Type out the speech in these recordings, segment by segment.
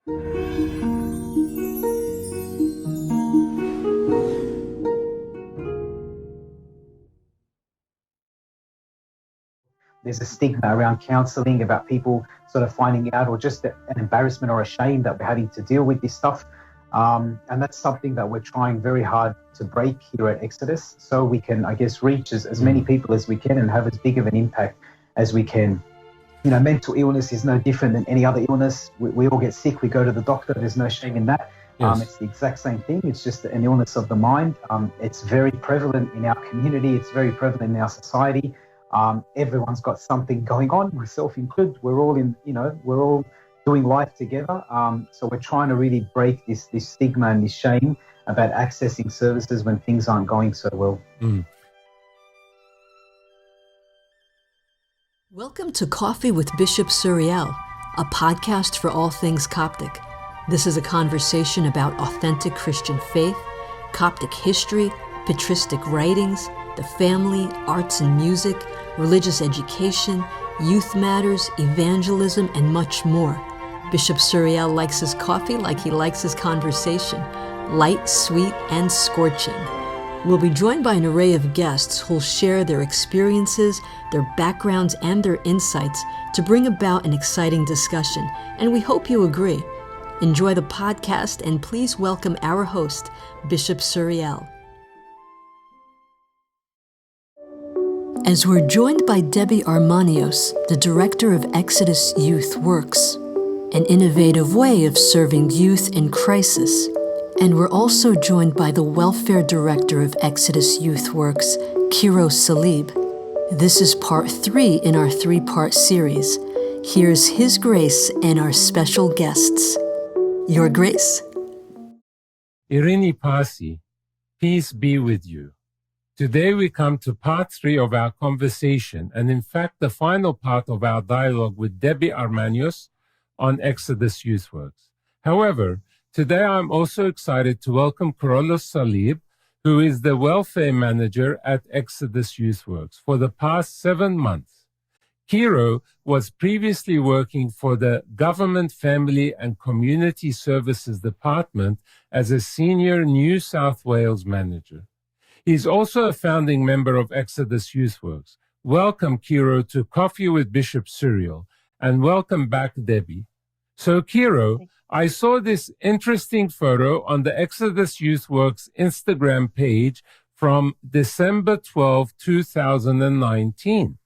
There's a stigma around counselling, about people sort of finding out, or just an embarrassment or a shame that we're having to deal with this stuff. And that's something that we're trying very hard to break here at Exodus, so we can, I guess, reach as many people as we can and have as big of an impact as we can. You know, mental illness is no different than any other illness. We all get sick, we go to the doctor, there's no shame in that. Yes. It's the exact same thing. It's just an illness of the mind. It's very prevalent in our community. It's very prevalent in our society. Everyone's got something going on, myself included. We're all we're all doing life together. So we're trying to really break this stigma and this shame about accessing services when things aren't going so well. Welcome to Coffee with Bishop Suriel, a podcast for all things Coptic. This is a conversation about authentic Christian faith, Coptic history, patristic writings, the family, arts and music, religious education, youth matters, evangelism, and much more. Bishop Suriel likes his coffee like he likes his conversation, light, sweet, and scorching. We'll be joined by an array of guests who'll share their experiences, their backgrounds, and their insights to bring about an exciting discussion, and we hope you agree. Enjoy the podcast, and please welcome our host, Bishop Suriel. As we're joined by Debbie Armanios, the director of Exodus Youth Worx, an innovative way of serving youth in crisis. And we're also joined by the welfare director of Exodus Youth Worx, Kiro Salib. This is part 3 in our 3-part series. Here's His Grace and our special guests. Your Grace? Irini Pasi, peace be with you. Today we come to part 3 of our conversation, and in fact the final part of our dialogue with Debbie Armanios on Exodus Youth Worx. However, today I'm also excited to welcome Kiro Salib, who is the welfare manager at Exodus Youth Worx for the past 7 months. Kiro was previously working for the Government, Family and Community Services Department as a senior New South Wales manager. He's also a founding member of Exodus Youth Worx. Welcome, Kiro, to Coffee with Bishop Suriel, and welcome back, Debbie. So, Kiro, I saw this interesting photo on the Exodus Youth Worx Instagram page from December 12, 2019.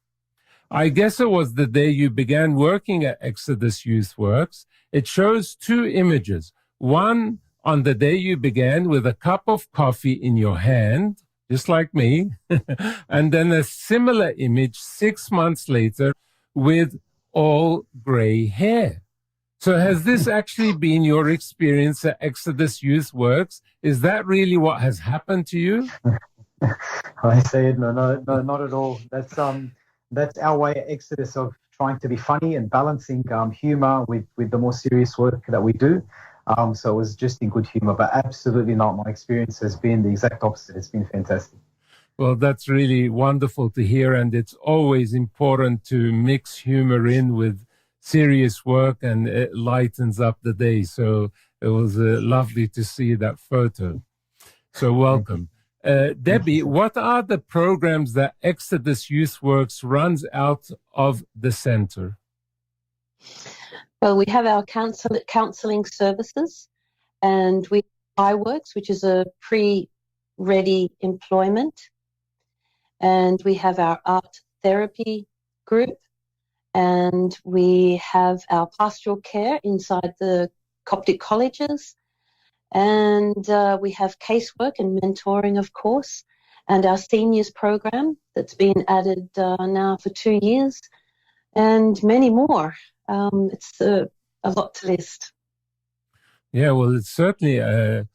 I guess it was the day you began working at Exodus Youth Worx. It shows 2 images. One on the day you began with a cup of coffee in your hand, just like me, and then a similar image 6 months later with all gray hair. So has this actually been your experience at Exodus Youth Worx? Is that really what has happened to you? I say no, not at all. That's our way at Exodus of trying to be funny and balancing humor with the more serious work that we do. So it was just in good humor, but absolutely not. My experience has been the exact opposite. It's been fantastic. Well, that's really wonderful to hear, and it's always important to mix humor in with serious work, and it lightens up the day. So it was lovely to see that photo. So welcome. Debbie, what are the programs that Exodus Youth Worx runs out of the center? Well, we have our counselling services, and we have Lifeworks, which is a pre-ready employment, and we have our art therapy group, and we have our pastoral care inside the Coptic colleges, and we have casework and mentoring, of course, and our seniors program that's been added now for 2 years, and many more. It's a lot to list. Yeah, well, it's certainly a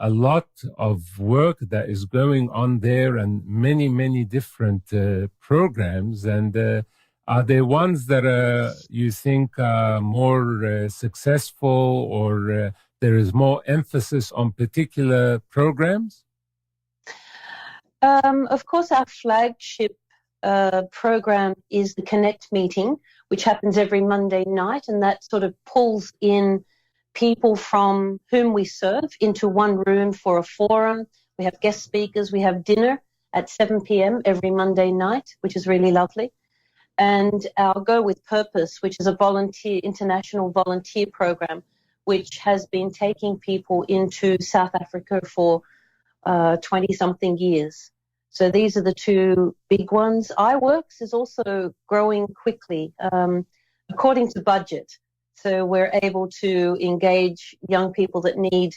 lot of work that is going on there, and many, many different programs. And are there ones that you think are more successful, or there is more emphasis on particular programs? Of course, our flagship program is the Connect meeting, which happens every Monday night, and that sort of pulls in people from whom we serve into one room for a forum. We have guest speakers. We have dinner at 7 p.m. every Monday night, which is really lovely. And our Go With Purpose, which is a international volunteer program, which has been taking people into South Africa for 20-something years. So these are the two big ones. iWorks is also growing quickly, according to budget. So we're able to engage young people that need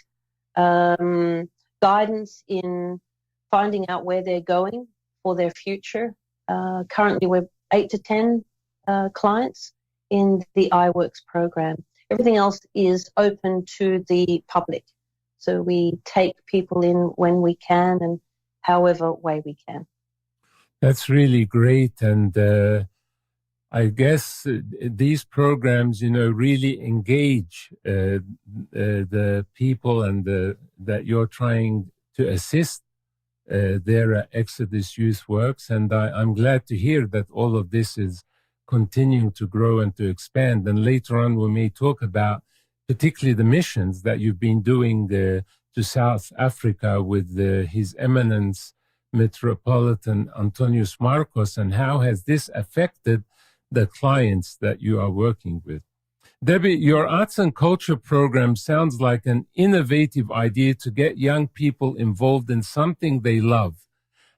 guidance in finding out where they're going for their future. Currently, we're 8 to 10 clients in the iWorks program. Everything else is open to the public. So we take people in when we can and however way we can. That's really great. And I guess these programs, really engage the people and that you're trying to assist there at Exodus Youth Worx. And I'm glad to hear that all of this is continuing to grow and to expand. And later on, we may talk about particularly the missions that you've been doing to South Africa with His Eminence Metropolitan Antonios-Markos, and how has this affected the clients that you are working with. Debbie, your arts and culture program sounds like an innovative idea to get young people involved in something they love.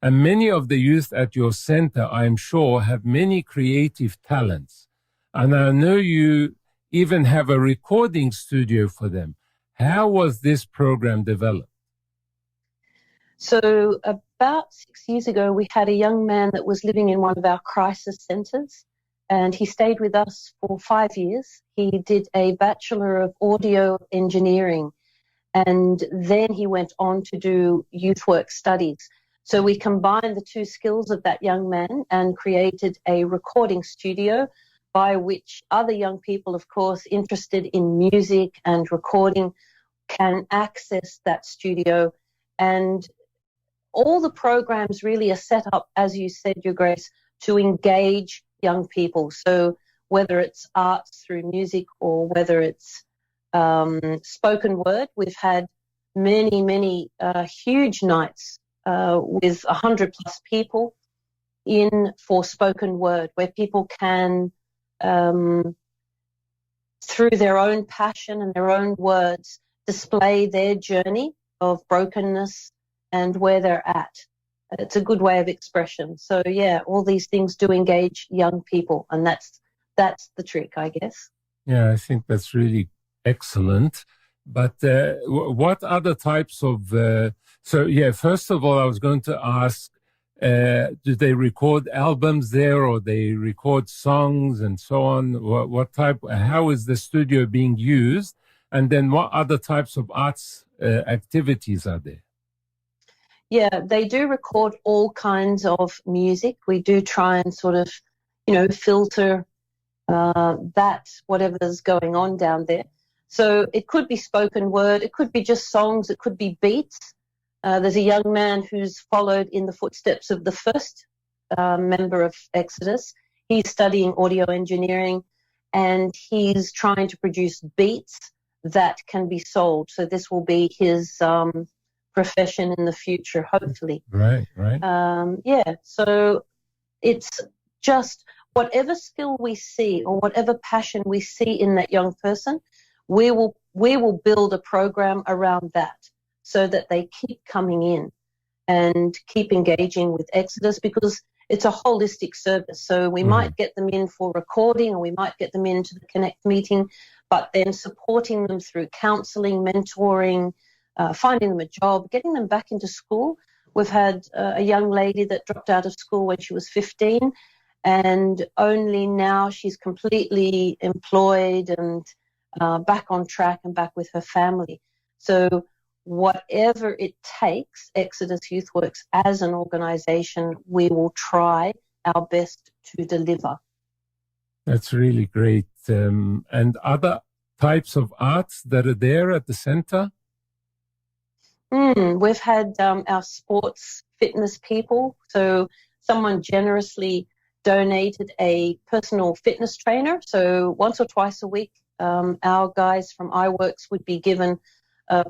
And many of the youth at your center, I am sure, have many creative talents. And I know you even have a recording studio for them. How was this program developed? So about 6 years ago, we had a young man that was living in one of our crisis centers, and he stayed with us for 5 years. He did a Bachelor of Audio Engineering, and then he went on to do youth work studies. So we combined the two skills of that young man and created a recording studio by which other young people, of course, interested in music and recording can access that studio. And all the programs really are set up, as you said, Your Grace, to engage young people. So whether it's arts through music or whether it's spoken word, we've had many huge nights with 100 plus people in for spoken word, where people can, through their own passion and their own words, display their journey of brokenness and where they're at. It's a good way of expression. So yeah, all these things do engage young people, and that's the trick, I guess. Yeah, I think that's really excellent. But what other types of... first of all, I was going to ask, do they record albums there, or they record songs and so on? What type? How is the studio being used? And then what other types of arts activities are there? Yeah, they do record all kinds of music. We do try and sort of, filter that, whatever's going on down there. So it could be spoken word, it could be just songs, it could be beats. There's a young man who's followed in the footsteps of the first member of Exodus. He's studying audio engineering, and he's trying to produce beats that can be sold. So this will be his profession in the future, hopefully. Right. So it's just whatever skill we see or whatever passion we see in that young person, we will build a program around that so that they keep coming in and keep engaging with Exodus, because it's a holistic service. So we might get them in for recording, or we might get them into the Connect meeting, but then supporting them through counseling, mentoring, finding them a job, getting them back into school. We've had a young lady that dropped out of school when she was 15, and only now she's completely employed and back on track and back with her family. So whatever it takes, Exodus Youth Worx as an organization, we will try our best to deliver. That's really great. And other types of arts that are there at the center? We've had our sports fitness people. So someone generously donated a personal fitness trainer. So once or twice a week, our guys from iWorks would be given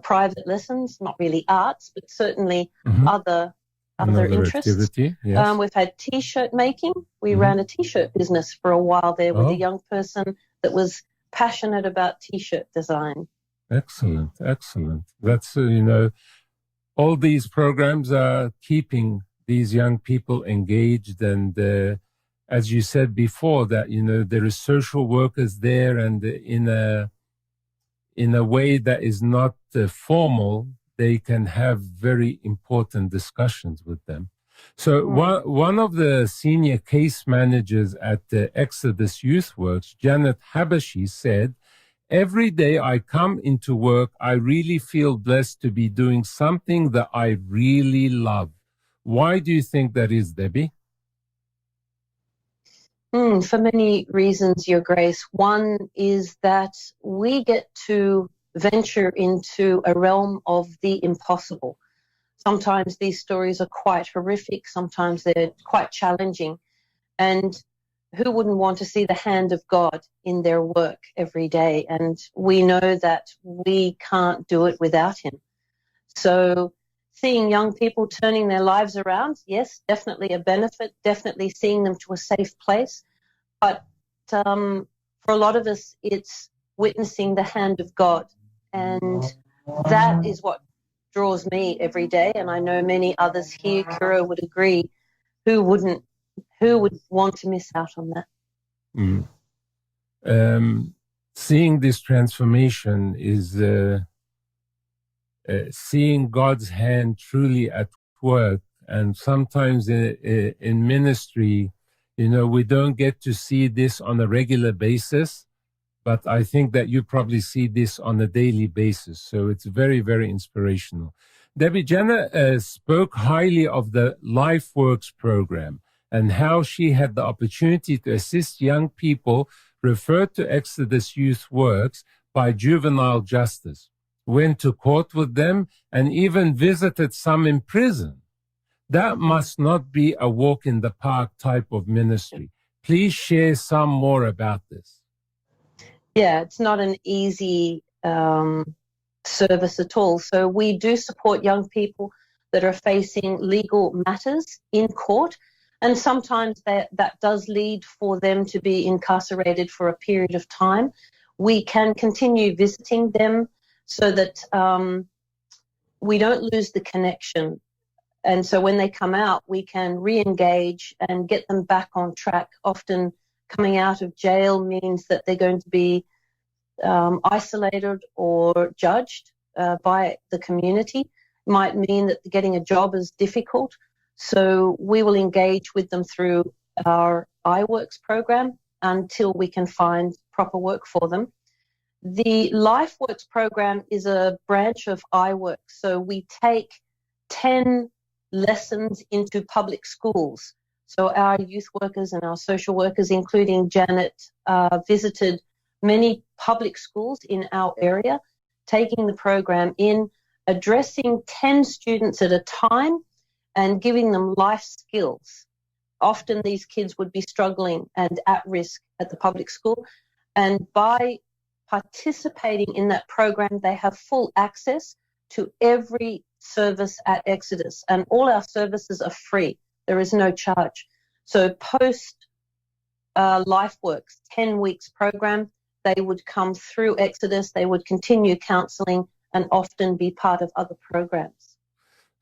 private lessons, not really arts, but certainly other interests. Activity, yes. We've had T-shirt making. We ran a T-shirt business for a while there with a young person that was passionate about T-shirt design. Excellent. That's, all these programs are keeping these young people engaged. And as you said before, that, there is social workers there, and in a way that is not formal, they can have very important discussions with them. So one of the senior case managers at the Exodus Youth Worx, Janet Habashi, said, "Every day I come into work, I really feel blessed to be doing something that I really love." Why do you think that is, Debbie? For many reasons, Your Grace. One is that we get to venture into a realm of the impossible. Sometimes these stories are quite horrific. Sometimes they're quite challenging. And who wouldn't want to see the hand of God in their work every day? And we know that we can't do it without him. So seeing young people turning their lives around, yes, definitely a benefit, definitely seeing them to a safe place. But for a lot of us, it's witnessing the hand of God. And that is what draws me every day. And I know many others here, Kiro, would agree. Who would want to miss out on that? Seeing this transformation is seeing God's hand truly at work. And sometimes in ministry, we don't get to see this on a regular basis, but I think that you probably see this on a daily basis. So it's very, very inspirational. Debbie, Jenna spoke highly of the Lifeworks program and how she had the opportunity to assist young people referred to Exodus Youth Worx by juvenile justice, went to court with them, and even visited some in prison. That must not be a walk in the park type of ministry. Please share some more about this. Yeah, it's not an easy service at all. So we do support young people that are facing legal matters in court, and sometimes that does lead for them to be incarcerated for a period of time. We can continue visiting them so that we don't lose the connection. And so when they come out, we can re-engage and get them back on track. Often coming out of jail means that they're going to be isolated or judged by the community. Might mean that getting a job is difficult. So we will engage with them through our iWorks program until we can find proper work for them. The Lifeworks program is a branch of iWorks. So we take 10 lessons into public schools. So our youth workers and our social workers, including Janet, visited many public schools in our area, taking the program in, addressing 10 students at a time and giving them life skills. Often these kids would be struggling and at risk at the public school. And by participating in that program, they have full access to every service at Exodus. And all our services are free. There is no charge. So post Lifeworks 10 weeks program, they would come through Exodus, they would continue counseling and often be part of other programs.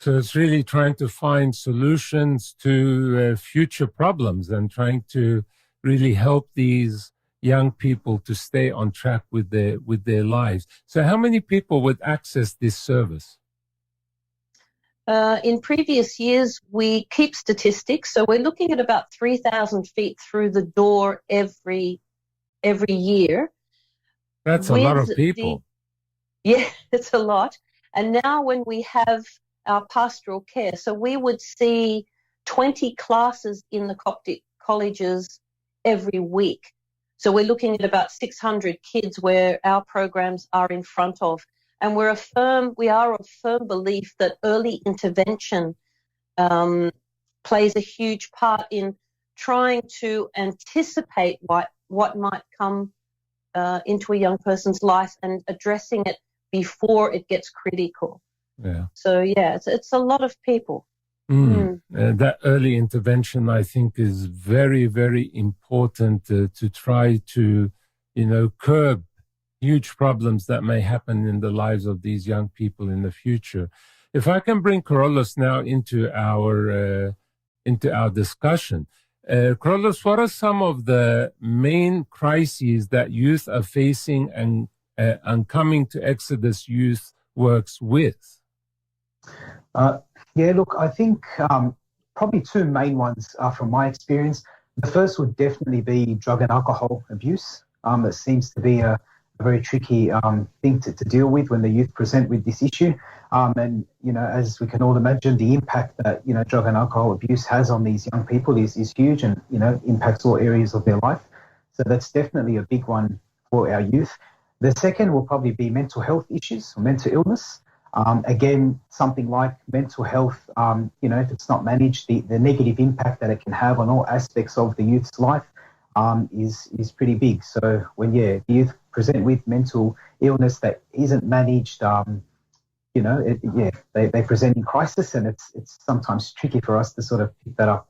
So it's really trying to find solutions to future problems and trying to really help these young people to stay on track with their lives. So how many people would access this service? In previous years, we keep statistics. So we're looking at about 3,000 feet through the door every year. That's a lot of people. Yeah, it's a lot. And now when we have our pastoral care, so we would see 20 classes in the Coptic colleges every week. So we're looking at about 600 kids where our programs are in front of. And we are of firm belief that early intervention plays a huge part in trying to anticipate what might come into a young person's life and addressing it before it gets critical. Yeah. So yeah, it's a lot of people. That early intervention, I think, is very, very important to try to, curb huge problems that may happen in the lives of these young people in the future. If I can bring Carlos now into our discussion. Carlos, what are some of the main crises that youth are facing and coming to Exodus Youth Worx with? Yeah, look, I think probably two main ones from my experience. The first would definitely be drug and alcohol abuse. It seems to be a very tricky thing to deal with when the youth present with this issue. And, as we can all imagine, the impact that, drug and alcohol abuse has on these young people is huge and, impacts all areas of their life. So that's definitely a big one for our youth. The second will probably be mental health issues or mental illness. Again, something like mental health, if it's not managed, the negative impact that it can have on all aspects of the youth's life is pretty big. So when the youth present with mental illness that isn't managed, they present in crisis, and it's sometimes tricky for us to sort of pick that up.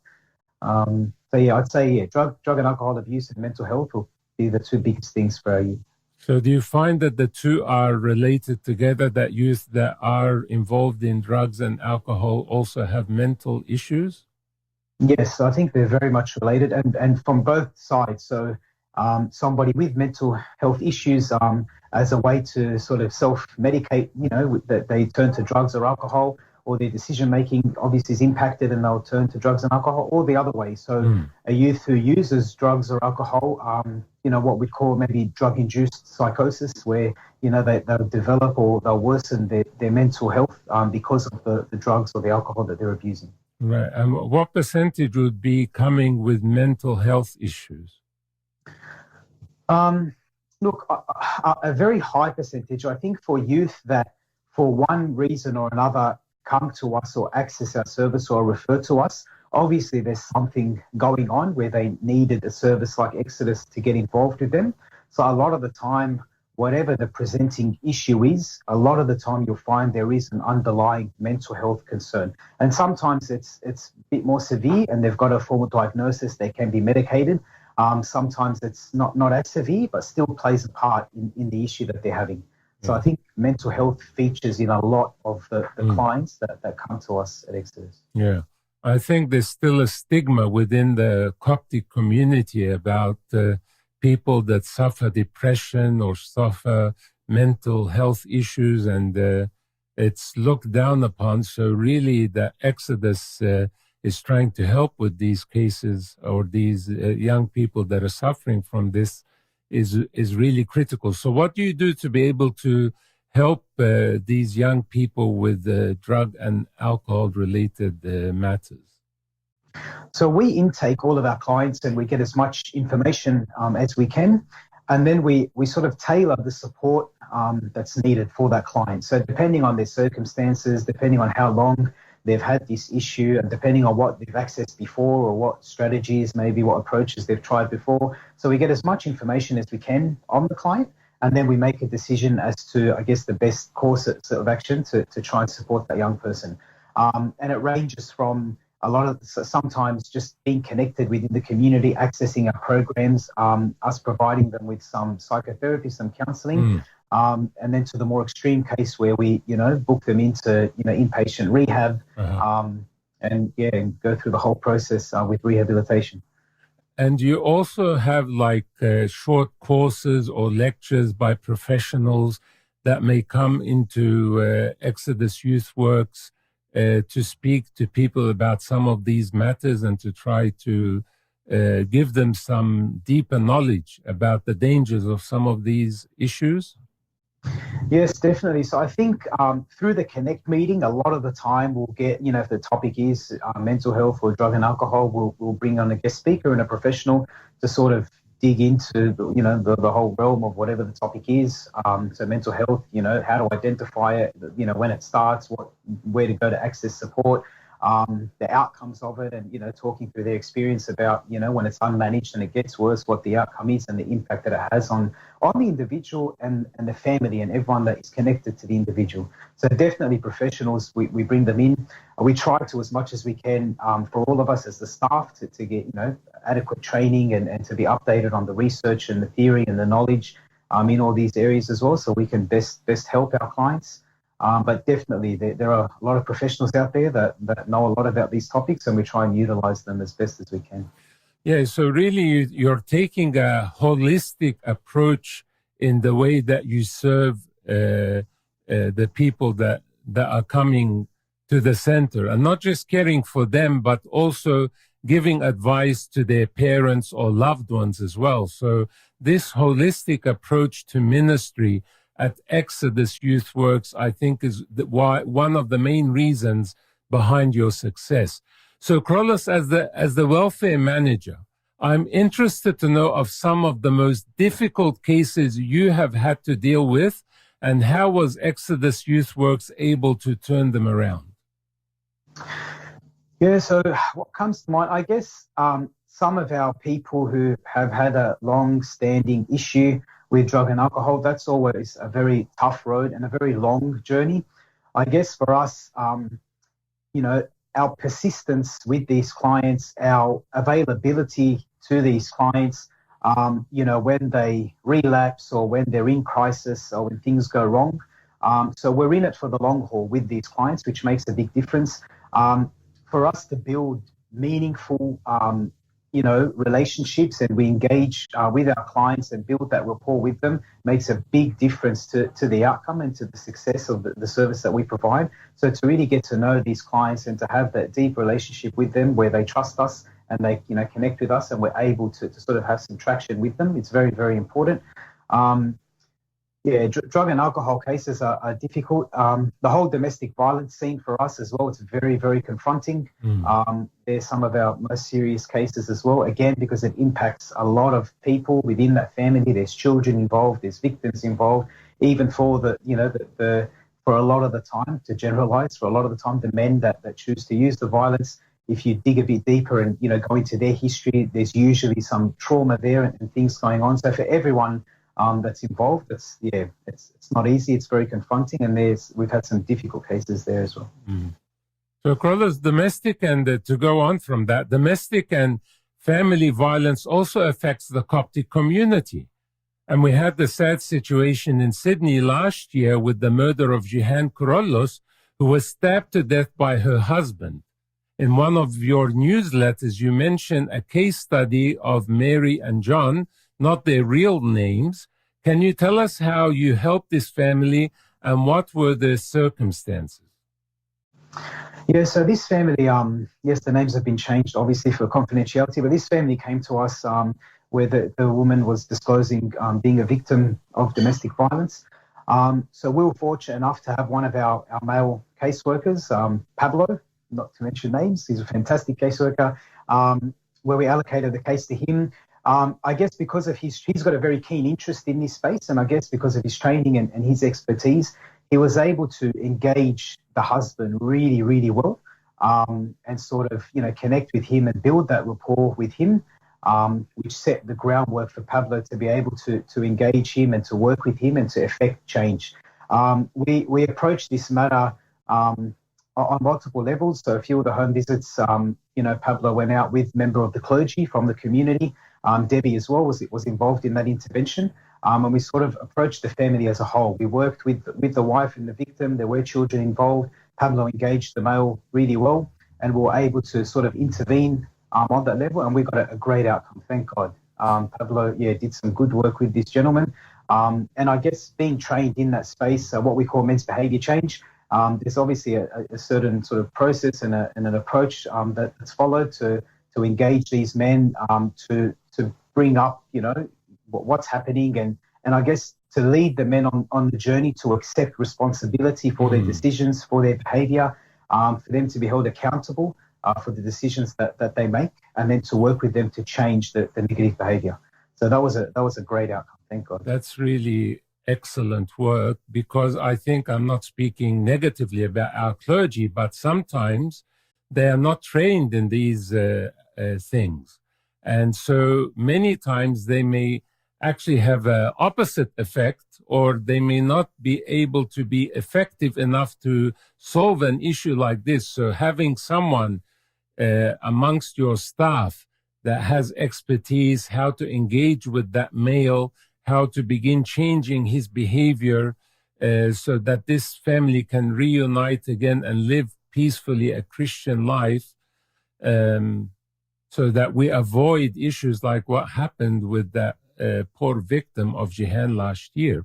I'd say drug and alcohol abuse and mental health will be the two biggest things for our youth. So do you find that the two are related together, that youth that are involved in drugs and alcohol also have mental issues? Yes, I think they're very much related, and from both sides. So somebody with mental health issues as a way to sort of self-medicate, that they turn to drugs or alcohol, or their decision-making obviously is impacted and they'll turn to drugs and alcohol, or the other way. So a youth who uses drugs or alcohol, what we call maybe drug-induced psychosis, where, they'll develop or they'll worsen their mental health because of the drugs or the alcohol that they're abusing. Right. And what percentage would be coming with mental health issues? Look, a very high percentage. I think for youth that for one reason or another come to us or access our service or refer to us, obviously there's something going on where they needed a service like Exodus to get involved with them. So a lot of the time, whatever the presenting issue is, a lot of the time you'll find there is an underlying mental health concern. And sometimes it's a bit more severe and they've got a formal diagnosis, they can be medicated. Sometimes it's not as severe, but still plays a part in the issue that they're having. So I think mental health features in a lot of the clients that come to us at Exodus. Yeah. I think there's still a stigma within the Coptic community about people that suffer depression or suffer mental health issues, and it's looked down upon. So really the Exodus is trying to help with these cases, or these young people that are suffering from this is really critical. So what do you do to be able to help these young people with drug and alcohol related matters? So we intake all of our clients and we get as much information as we can. And then we sort of tailor the support that's needed for that client. So depending on their circumstances, depending on how long they've had this issue, and depending on what they've accessed before or what strategies, maybe what approaches they've tried before. So we get as much information as we can on the client, and then we make a decision as to, I guess, the best course of action to try and support that young person. And it ranges from sometimes just being connected within the community, accessing our programs, us providing them with some psychotherapy, some counselling, and then to the more extreme case where we, book them into, inpatient rehab, and go through the whole process with rehabilitation. And you also have short courses or lectures by professionals that may come into Exodus Youth Worx to speak to people about some of these matters and to try to give them some deeper knowledge about the dangers of some of these issues? Yes, definitely. So I think through the Connect meeting, a lot of the time we'll get, if the topic is mental health or drug and alcohol, we'll bring on a guest speaker and a professional to sort of dig into, the whole realm of whatever the topic is. So mental health, how to identify it, when it starts, where to go to access support. the outcomes of it, and talking through their experience about when it's unmanaged and it gets worse, what the outcome is and the impact that it has on the individual and the family and everyone that is connected to the individual. So definitely professionals, we bring them in. We try to, as much as we can, for all of us as the staff, to get adequate training and to be updated on the research and the theory and the knowledge in all these areas as well, so we can best help our clients. But definitely there are a lot of professionals out there that know a lot about these topics, and we try and utilize them as best as we can. Yeah, so really you're taking a holistic approach in the way that you serve the people that are coming to the center, and not just caring for them, but also giving advice to their parents or loved ones as well. So this holistic approach to ministry at Exodus Youth Worx, I think, is one of the main reasons behind your success. So, Kyrillos, as the welfare manager, I'm interested to know of some of the most difficult cases you have had to deal with, and how was Exodus Youth Worx able to turn them around? Yeah, so what comes to mind, I guess, some of our people who have had a long-standing issue with drug and alcohol, that's always a very tough road and a very long journey. I guess for us, our persistence with these clients, our availability to these clients, when they relapse or when they're in crisis or when things go wrong. So we're in it for the long haul with these clients, which makes a big difference. For us to build meaningful, relationships, and we engage with our clients and build that rapport with them, makes a big difference to the outcome and to the success of the service that we provide. So to really get to know these clients and to have that deep relationship with them where they trust us and they connect with us and we're able to sort of have some traction with them, it's very, very important. Drug and alcohol cases are difficult. The whole domestic violence scene for us as well, it's very, very confronting. They're some of our most serious cases as well, again, because it impacts a lot of people within that family. There's children involved, there's victims involved, even for for a lot of the time, to generalize, for a lot of the time, the men that choose to use the violence, if you dig a bit deeper and, go into their history, there's usually some trauma there and things going on. So for everyone that's involved, it's not easy. It's very confronting, and we've had some difficult cases there as well. So, Kyrillos, domestic and to go on from that, domestic and family violence also affects the Coptic community, and we had the sad situation in Sydney last year with the murder of Jihan Kyrillos, who was stabbed to death by her husband. In one of your newsletters, you mentioned a case study of Mary and John, not their real names. Can you tell us how you helped this family and what were the circumstances? Yeah, so this family, yes, the names have been changed, obviously, for confidentiality, but this family came to us where the woman was disclosing being a victim of domestic violence. So we were fortunate enough to have one of our male caseworkers, Pablo, not to mention names, he's a fantastic caseworker, where we allocated the case to him. I guess because of he's got a very keen interest in this space, and I guess because of his training and his expertise, he was able to engage the husband really, really well, and sort of, connect with him and build that rapport with him, which set the groundwork for Pablo to be able to engage him and to work with him and to effect change. We approached this matter on multiple levels. So a few of the home visits, Pablo went out with member of the clergy from the community. Debbie as well was involved in that intervention. And we sort of approached the family as a whole. We worked with the wife and the victim. There were children involved. Pablo engaged the male really well, and we were able to sort of intervene on that level, and we got a great outcome, thank God. Pablo, did some good work with this gentleman. And I guess being trained in that space, what we call men's behaviour change, there's obviously a certain sort of process and an approach that's followed to engage these men, to bring up, what's happening, and I guess to lead the men on the journey to accept responsibility for their decisions, for their behaviour, for them to be held accountable for the decisions that they make, and then to work with them to change the negative behaviour. So that was a great outcome, thank God. That's really excellent work, because I think I'm not speaking negatively about our clergy, but sometimes they are not trained in these things. And so many times they may actually have an opposite effect, or they may not be able to be effective enough to solve an issue like this. So having someone amongst your staff that has expertise, how to engage with that male, how to begin changing his behavior so that this family can reunite again and live peacefully a Christian life, so that we avoid issues like what happened with that poor victim of Jihan last year.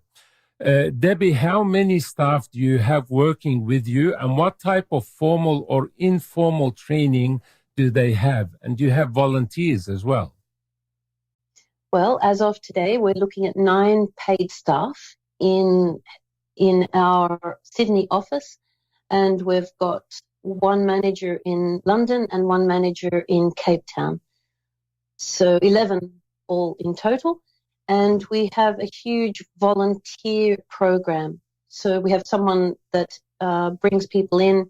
Debbie, how many staff do you have working with you, and what type of formal or informal training do they have? And do you have volunteers as well? Well, as of today, we're looking at 9 paid staff in our Sydney office, and we've got 1 manager in London and 1 manager in Cape Town. So 11 all in total. And we have a huge volunteer program. So we have someone that brings people in,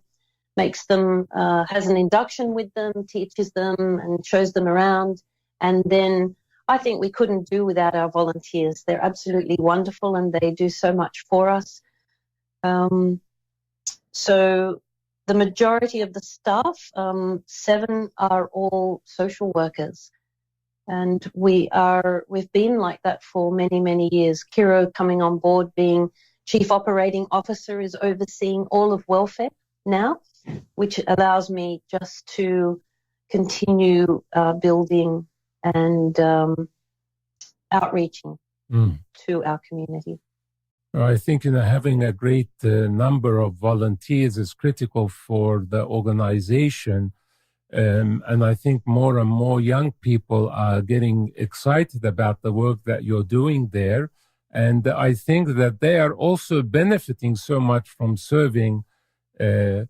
makes them, has an induction with them, teaches them and shows them around. And then I think we couldn't do without our volunteers. They're absolutely wonderful and they do so much for us. So the majority of the staff, 7 are all social workers. And we've been like that for many, many years. Kiro coming on board, being Chief Operating Officer, is overseeing all of welfare now, which allows me just to continue building and outreaching to our community. I think having a great number of volunteers is critical for the organization. And I think more and more young people are getting excited about the work that you're doing there. And I think that they are also benefiting so much from serving the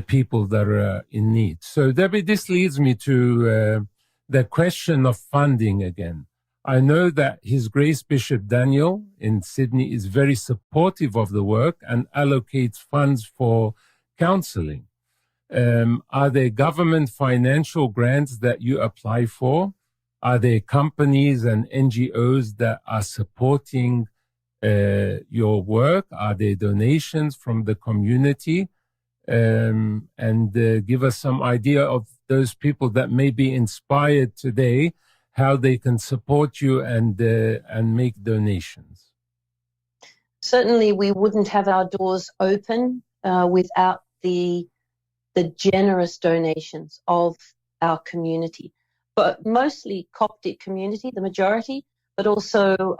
people that are in need. So, Debbie, this leads me to the question of funding again. I know that His Grace Bishop Daniel in Sydney is very supportive of the work and allocates funds for counseling. Are there government financial grants that you apply for? Are there companies and NGOs that are supporting your work? Are there donations from the community? And give us some idea of those people that may be inspired today, how they can support you and make donations. Certainly, we wouldn't have our doors open without the generous donations of our community, but mostly Coptic community, the majority, but also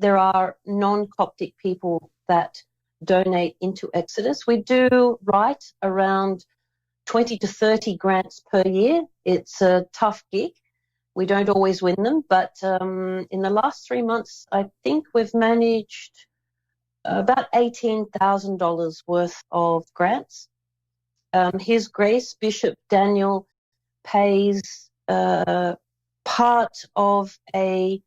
there are non-Coptic people that donate into Exodus. We do write around 20 to 30 grants per year. It's a tough gig. We don't always win them, but in the last 3 months, I think we've managed about $18,000 worth of grants. His Grace Bishop Daniel pays part of a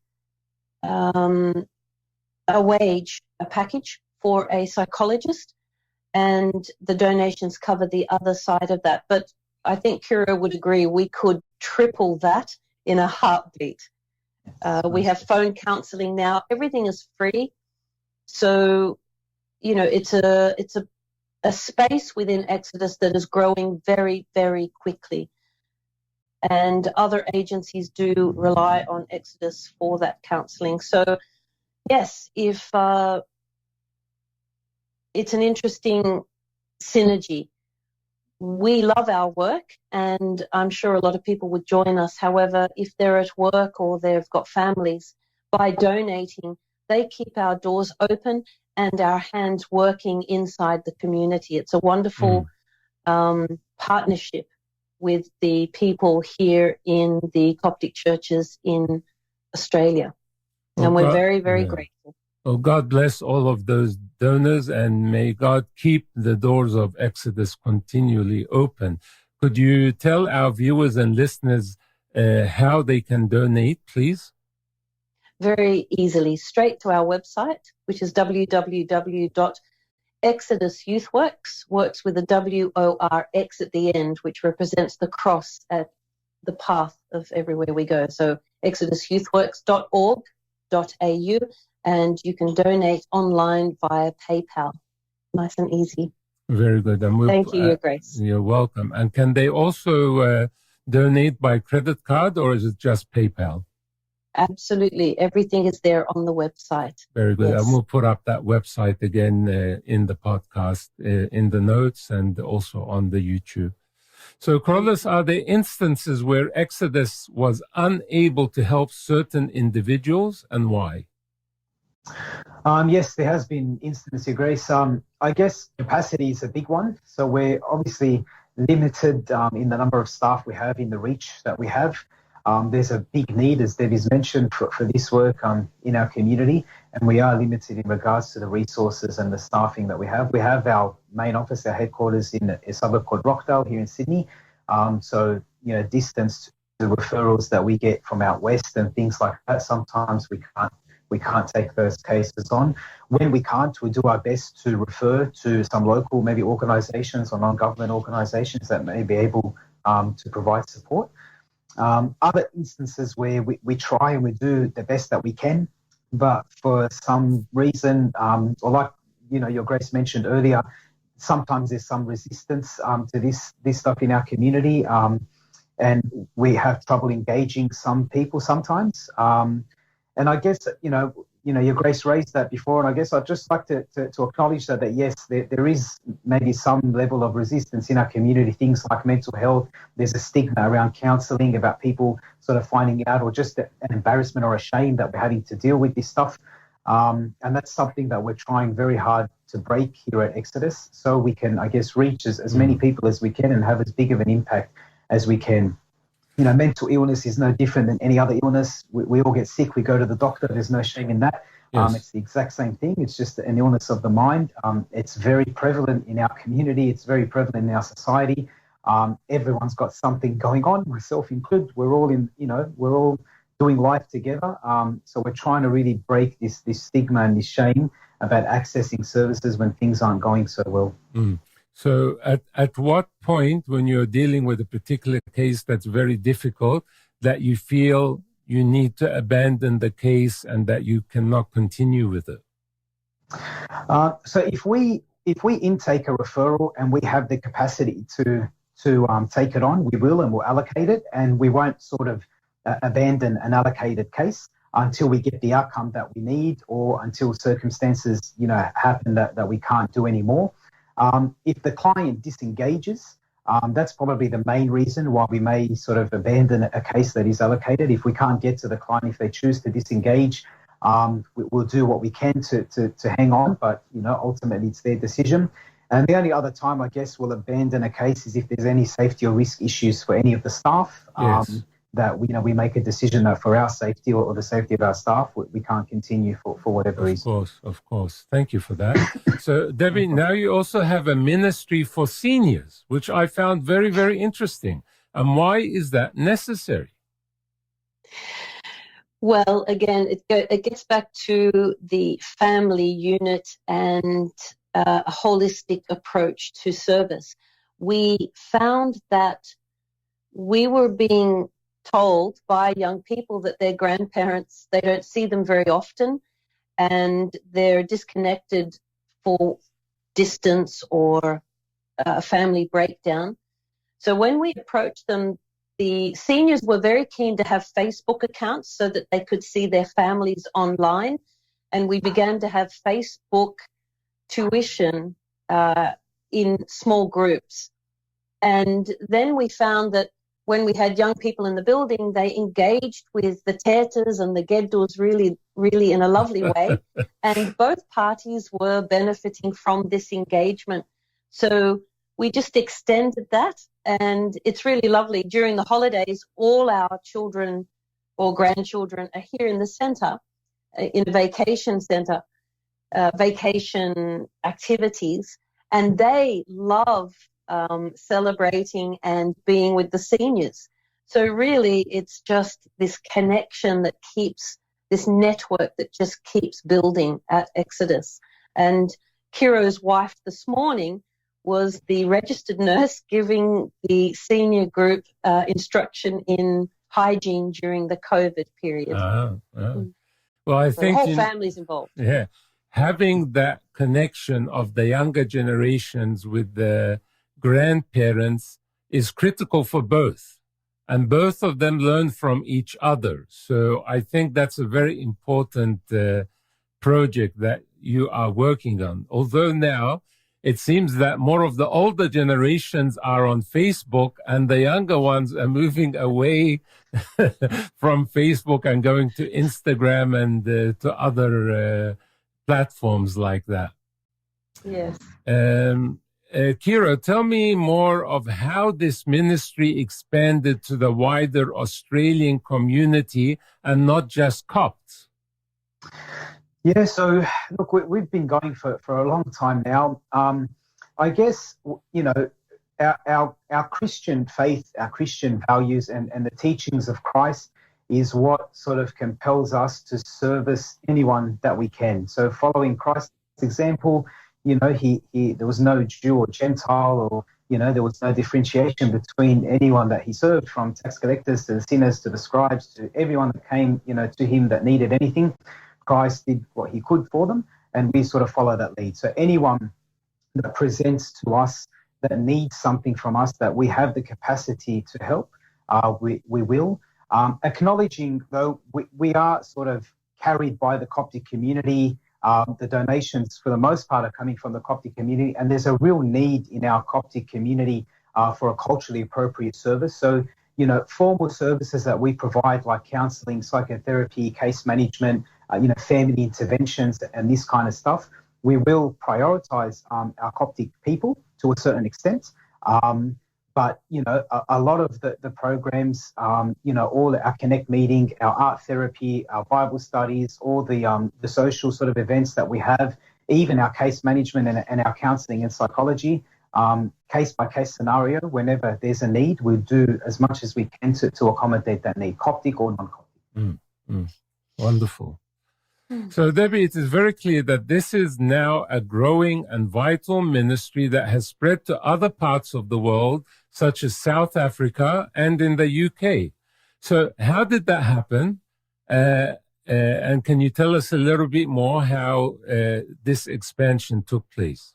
wage, a package for a psychologist, and the donations cover the other side of that. But I think Kiro would agree we could triple that in a heartbeat. We have phone counseling now. Everything is free. So, it's a space within Exodus that is growing very, very quickly. And other agencies do rely on Exodus for that counseling. So, yes, if it's an interesting synergy. We love our work, and I'm sure a lot of people would join us. However, if they're at work or they've got families, by donating, they keep our doors open and our hands working inside the community. It's a wonderful partnership with the people here in the Coptic churches in Australia. And we're very, very grateful. Well, God bless all of those donors, and may God keep the doors of Exodus continually open. Could you tell our viewers and listeners how they can donate, please? Very easily. Straight to our website, which is www.exodus Exodus Youth Worx, works with a WORX at the end, which represents the cross at the path of everywhere we go. So exodusyouthworx.org.au, and you can donate online via PayPal. Nice and easy. Very good. And thank you, Your Grace. You're welcome. And can they also donate by credit card, or is it just PayPal? Absolutely. Everything is there on the website. Very good. Yes. And we'll put up that website again in the podcast, in the notes, and also on the YouTube. So, Carlos, are there instances where Exodus was unable to help certain individuals, and why? Yes, there has been instances, Your Grace. I guess capacity is a big one. So we're obviously limited in the number of staff we have, in the reach that we have. There's a big need, as Debbie's mentioned, for this work in our community, and we are limited in regards to the resources and the staffing that we have. We have our main office, our headquarters in a suburb called Rockdale here in Sydney. So, distance to the referrals that we get from out west and things like that, sometimes we can't take those cases on. When we can't, we do our best to refer to some local, maybe organisations or non-government organisations that may be able to provide support. Other instances where we try and we do the best that we can, but for some reason, or like Your Grace mentioned earlier, sometimes there's some resistance to this stuff in our community, and we have trouble engaging some people sometimes. And I guess Your Grace raised that before, and I guess I'd just like to acknowledge that yes, there is maybe some level of resistance in our community. Things like mental health, there's a stigma around counselling, about people sort of finding out, or just an embarrassment or a shame that we're having to deal with this stuff. And that's something that we're trying very hard to break here at Exodus, so we can, I guess, reach as many people as we can and have as big of an impact as we can. Mental illness is no different than any other illness. We all get sick, we go to the doctor, there's no shame in that. Yes. It's the exact same thing. It's just an illness of the mind. It's very prevalent in our community. It's very prevalent in our society. Everyone's got something going on, myself included. We're all we're all doing life together. So we're trying to really break this stigma and this shame about accessing services when things aren't going so well. Mm. So at what point, when you're dealing with a particular case that's very difficult, that you feel you need to abandon the case and that you cannot continue with it? So if we intake a referral and we have the capacity to take it on, we will, and we'll allocate it, and we won't sort of abandon an allocated case until we get the outcome that we need, or until circumstances happen that we can't do anymore. If the client disengages, that's probably the main reason why we may sort of abandon a case that is allocated. If we can't get to the client, if they choose to disengage, we'll do what we can to hang on, but ultimately it's their decision. And the only other time, I guess, we'll abandon a case is if there's any safety or risk issues for any of the staff. Yes. That we make a decision that for our safety or the safety of our staff, we can't continue for whatever reason. Of course. Thank you for that. So, Debbie, now you also have a ministry for seniors, which I found very, very interesting. And why is that necessary? Well, again, it gets back to the family unit and a holistic approach to service. We found that we were being told by young people that their grandparents, they don't see them very often, and they're disconnected for distance or a family breakdown. So when we approached them, the seniors were very keen to have Facebook accounts so that they could see their families online, and we began to have Facebook tuition in small groups. And then we found that when we had young people in the building, they engaged with the Tetas and the Geddus really, really in a lovely way. And both parties were benefiting from this engagement. So we just extended that, and it's really lovely. During the holidays, all our children or grandchildren are here in the centre, in a vacation centre, vacation activities, and they love celebrating and being with the seniors. So really it's just this connection that keeps, this network that just keeps building at Exodus. And Kiro's wife this morning was the registered nurse giving the senior group instruction in hygiene during the COVID period. Well, I think the whole family's involved. Yeah. Having that connection of the younger generations with the grandparents is critical for both. And both of them learn from each other. So I think that's a very important project that you are working on. Although now it seems that more of the older generations are on Facebook and the younger ones are moving away from Facebook and going to Instagram and to other platforms like that. Yes. Kiro, tell me more of how this ministry expanded to the wider Australian community and not just Copts. Yeah, so look, we've been going for a long time now. I guess, you know, our Christian faith, our Christian values and the teachings of Christ is what sort of compels us to service anyone that we can. So following Christ's example, you know, there was no Jew or Gentile, or, you know, there was no differentiation between anyone that he served, from tax collectors to the sinners to the scribes, to everyone that came, you know, to him that needed anything. Christ did what he could for them, and we sort of follow that lead. So anyone that presents to us that needs something from us that we have the capacity to help, we will. Acknowledging, though, we are sort of carried by the Coptic community. The donations, for the most part, are coming from the Coptic community, and there's a real need in our Coptic community for a culturally appropriate service. So, you know, formal services that we provide, like counselling, psychotherapy, case management, you know, family interventions and this kind of stuff, we will prioritise our Coptic people to a certain extent. But, you know, a lot of the programs, you know, all our Connect meeting, our art therapy, our Bible studies, all the social sort of events that we have, even our case management and our counselling and psychology, case-by-case scenario, whenever there's a need, we'll do as much as we can to accommodate that need, Coptic or non-Coptic. Wonderful. So, Debbie, it is very clear that this is now a growing and vital ministry that has spread to other parts of the world, such as South Africa and in the UK. So how did that happen? And can you tell us a little bit more how this expansion took place?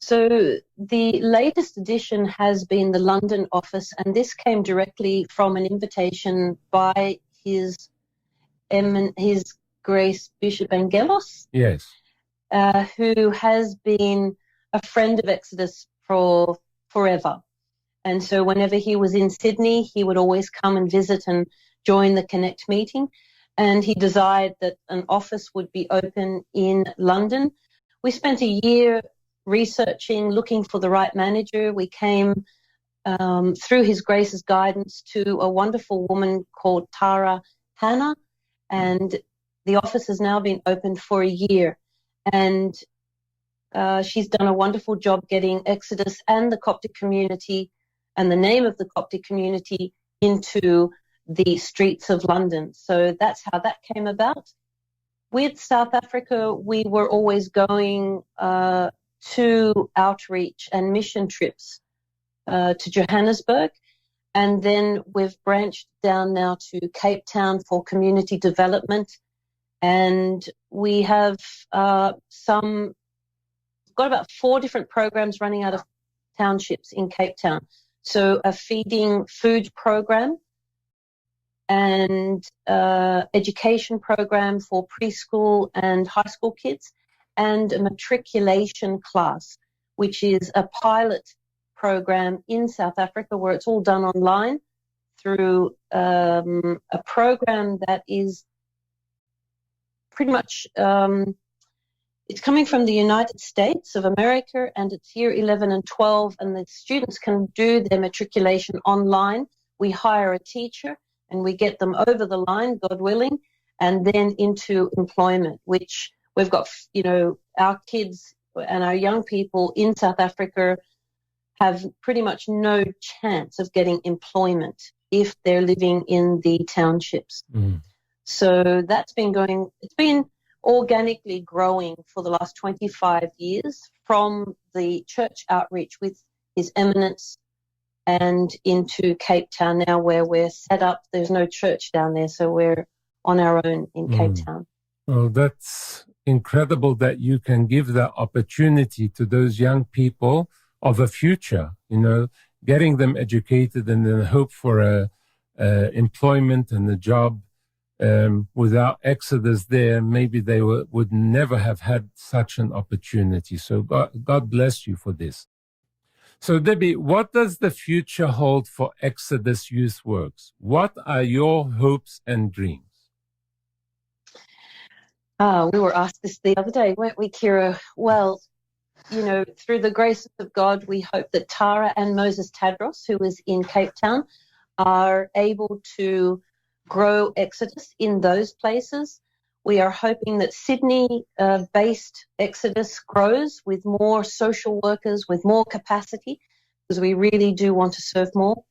So the latest edition has been the London office, and this came directly from an invitation by His Grace Bishop Angelos, yes, who has been a friend of Exodus for forever. And so whenever he was in Sydney, he would always come and visit and join the Connect meeting. And he desired that an office would be open in London. We spent a year researching, looking for the right manager. We came through His Grace's guidance to a wonderful woman called Tara Hannah, and the office has now been open for a year. And she's done a wonderful job getting Exodus and the Coptic community and the name of the Coptic community into the streets of London. So that's how that came about. With South Africa, we were always going to outreach and mission trips to Johannesburg. And then we've branched down now to Cape Town for community development. And we have got about 4 different programs running out of townships in Cape Town. So a feeding food program and education program for preschool and high school kids, and a matriculation class, which is a pilot program in South Africa where it's all done online through a program that is pretty much it's coming from the United States of America, and it's year 11 and 12, and the students can do their matriculation online. We hire a teacher and we get them over the line, God willing, and then into employment, which we've got, you know, our kids and our young people in South Africa have pretty much no chance of getting employment if they're living in the townships. So that's been going, organically growing for the last 25 years from the church outreach with His Eminence and into Cape Town now, where we're set up. There's no church down there, so we're on our own in Cape Town. Well, that's incredible that you can give that opportunity to those young people of a future, getting them educated and then hope for employment and a job. Without Exodus there, maybe they would never have had such an opportunity. So God bless you for this. So Debbie, what does the future hold for Exodus Youth Worx? What are your hopes and dreams? We were asked this the other day, weren't we, Kiro? Well, through the grace of God, we hope that Tara and Moses Tadros, who is in Cape Town, are able to grow Exodus in those places. We are hoping that Sydney-based Exodus grows with more social workers, with more capacity, because we really do want to serve more.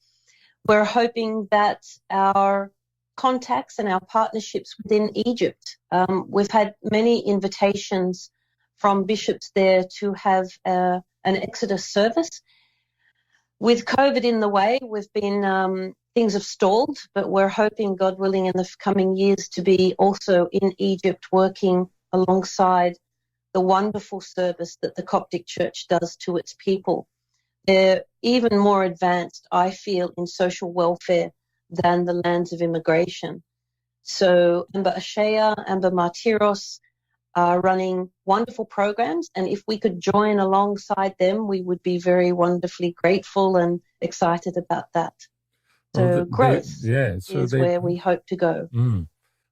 We're hoping that our contacts and our partnerships within Egypt, we've had many invitations from bishops there to have an Exodus service. With COVID in the way, we've been things have stalled, but we're hoping, God willing, in the coming years to be also in Egypt working alongside the wonderful service that the Coptic Church does to its people. They're even more advanced, I feel, in social welfare than the lands of immigration. So Amber Ashea, Amber Martiros are running wonderful programs, and if we could join alongside them, we would be very wonderfully grateful and excited about that. So growth is where we hope to go.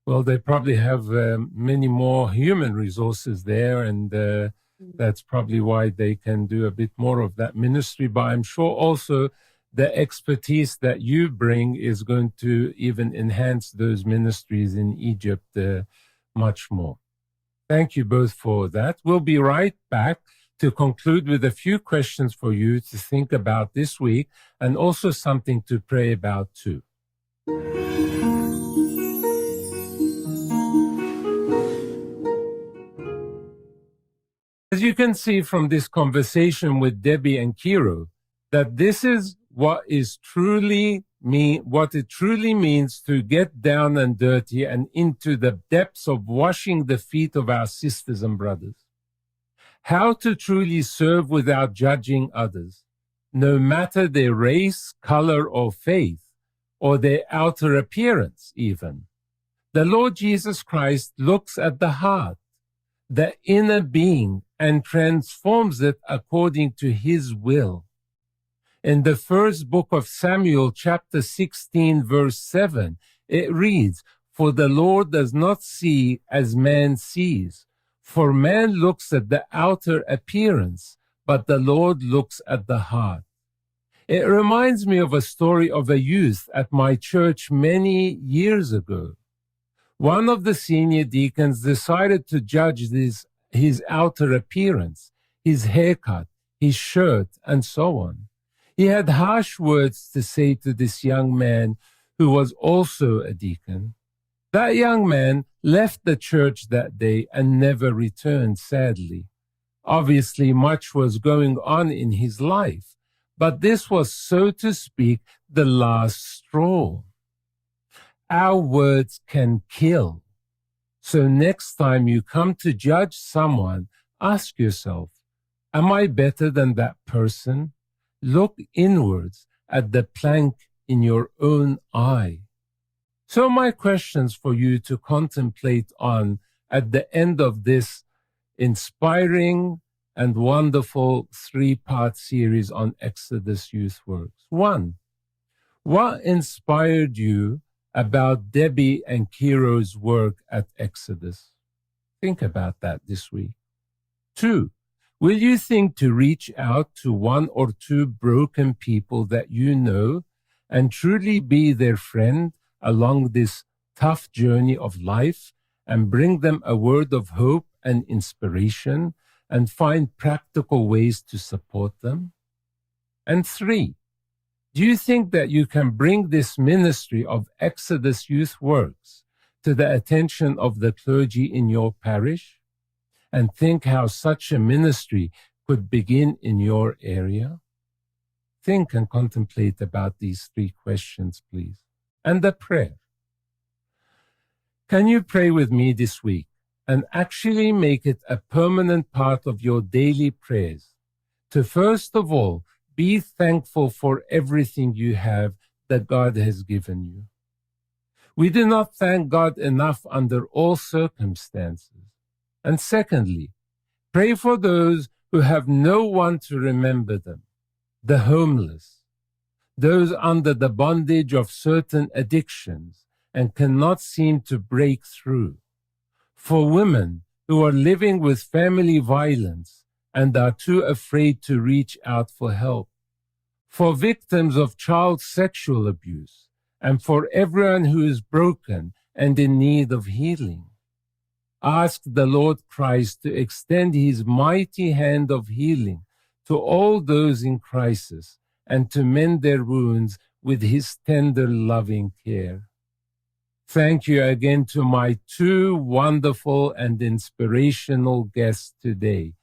Well, they probably have many more human resources there, and that's probably why they can do a bit more of that ministry. But I'm sure also the expertise that you bring is going to even enhance those ministries in Egypt much more. Thank you both for that. We'll be right back to conclude with a few questions for you to think about this week, and also something to pray about too. As you can see from this conversation with Debbie and Kiro, that this is what it truly means to get down and dirty and into the depths of washing the feet of our sisters and brothers. How to truly serve without judging others, no matter their race, color, or faith, or their outer appearance even. The Lord Jesus Christ looks at the heart, the inner being, and transforms it according to His will. In the first book of Samuel, chapter 16, verse 7, it reads, "For the Lord does not see as man sees. For man looks at the outer appearance, but the Lord looks at the heart." It reminds me of a story of a youth at my church many years ago. One of the senior deacons decided to judge his outer appearance, his haircut, his shirt, and so on. He had harsh words to say to this young man who was also a deacon. That young man left the church that day and never returned, sadly. Obviously, much was going on in his life, but this was, so to speak, the last straw. Our words can kill. So next time you come to judge someone, ask yourself, am I better than that person? Look inwards at the plank in your own eye. So my questions for you to contemplate on at the end of this inspiring and wonderful 3-part series on Exodus Youth Worx. 1, what inspired you about Debbie and Kiro's work at Exodus? Think about that this week. 2, will you think to reach out to 1 or 2 broken people that you know and truly be their friend along this tough journey of life and bring them a word of hope and inspiration and find practical ways to support them? And 3, do you think that you can bring this ministry of Exodus Youth Worx to the attention of the clergy in your parish and think how such a ministry could begin in your area? Think and contemplate about these three questions, please. And the prayer. Can you pray with me this week and actually make it a permanent part of your daily prayers to first of all be thankful for everything you have that God has given you? We do not thank God enough under all circumstances. And secondly, pray for those who have no one to remember them, the homeless, those under the bondage of certain addictions and cannot seem to break through, for women who are living with family violence and are too afraid to reach out for help, for victims of child sexual abuse, and for everyone who is broken and in need of healing. Ask the Lord Christ to extend his mighty hand of healing to all those in crisis and to mend their wounds with his tender, loving care. Thank you again to my two wonderful and inspirational guests today,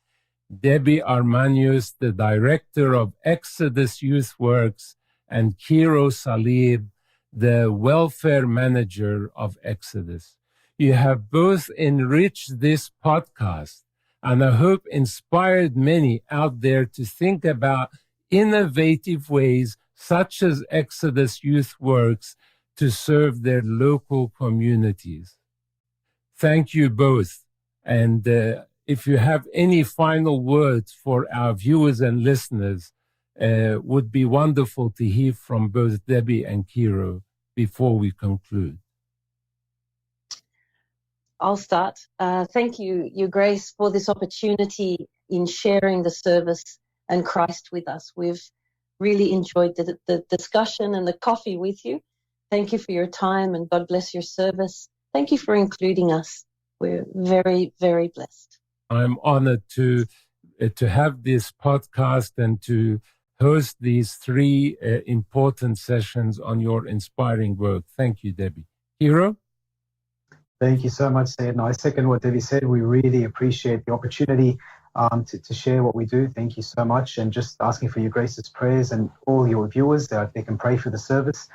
Debbie Armanios, the director of Exodus Youth Worx, and Kiro Salib, the welfare manager of Exodus. You have both enriched this podcast and I hope inspired many out there to think about innovative ways such as Exodus Youth Worx to serve their local communities. Thank you both. And if you have any final words for our viewers and listeners, would be wonderful to hear from both Debbie and Kiro before we conclude. I'll start. Thank you, Your Grace, for this opportunity in sharing the service and Christ with us. We've really enjoyed the discussion and the coffee with you. Thank you for your time and God bless your service. Thank you for including us. We're very, very blessed. I'm honored to have this podcast and to host these three important sessions on your inspiring work. Thank you, Debbie. Kiro? Thank you so much, Sayed. And I second what Debbie said. We really appreciate the opportunity to share what we do. Thank you so much. And just asking for your grace's prayers and all your viewers that they can pray for the service.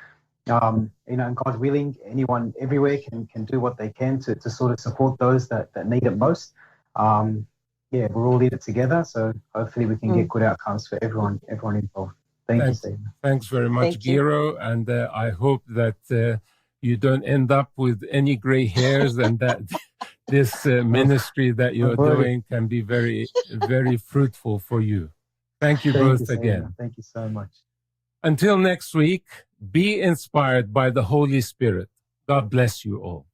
And God willing, anyone everywhere can do what they can to sort of support those that need it most. We're all in it together. So hopefully we can get good outcomes for everyone involved. Thanks, you, Stephen. Thanks very much, Kiro. And I hope that you don't end up with any gray hairs and that this ministry that you're doing can be very, very fruitful for you. Thank you both again. Thank you so much. Until next week, be inspired by the Holy Spirit. God bless you all.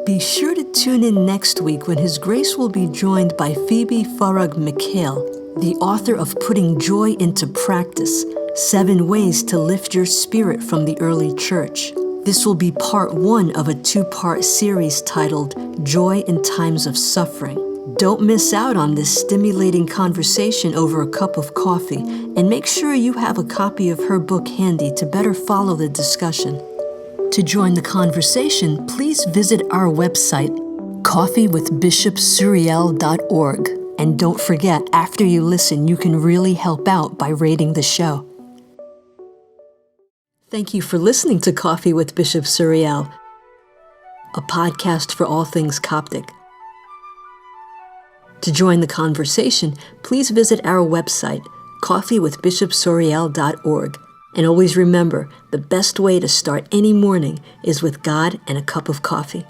Be sure to tune in next week when His Grace will be joined by Phoebe Farag Mikhail, the author of Putting Joy into Practice, 7 Ways to Lift Your Spirit from the Early Church. This will be part 1 of a 2-part series titled Joy in Times of Suffering. Don't miss out on this stimulating conversation over a cup of coffee, and make sure you have a copy of her book handy to better follow the discussion. To join the conversation, please visit our website, coffeewithbishopsuriel.org. And don't forget, after you listen, you can really help out by rating the show. Thank you for listening to Coffee with Bishop Suriel, a podcast for all things Coptic. To join the conversation, please visit our website, coffeewithbishopsuriel.org. And always remember, the best way to start any morning is with God and a cup of coffee.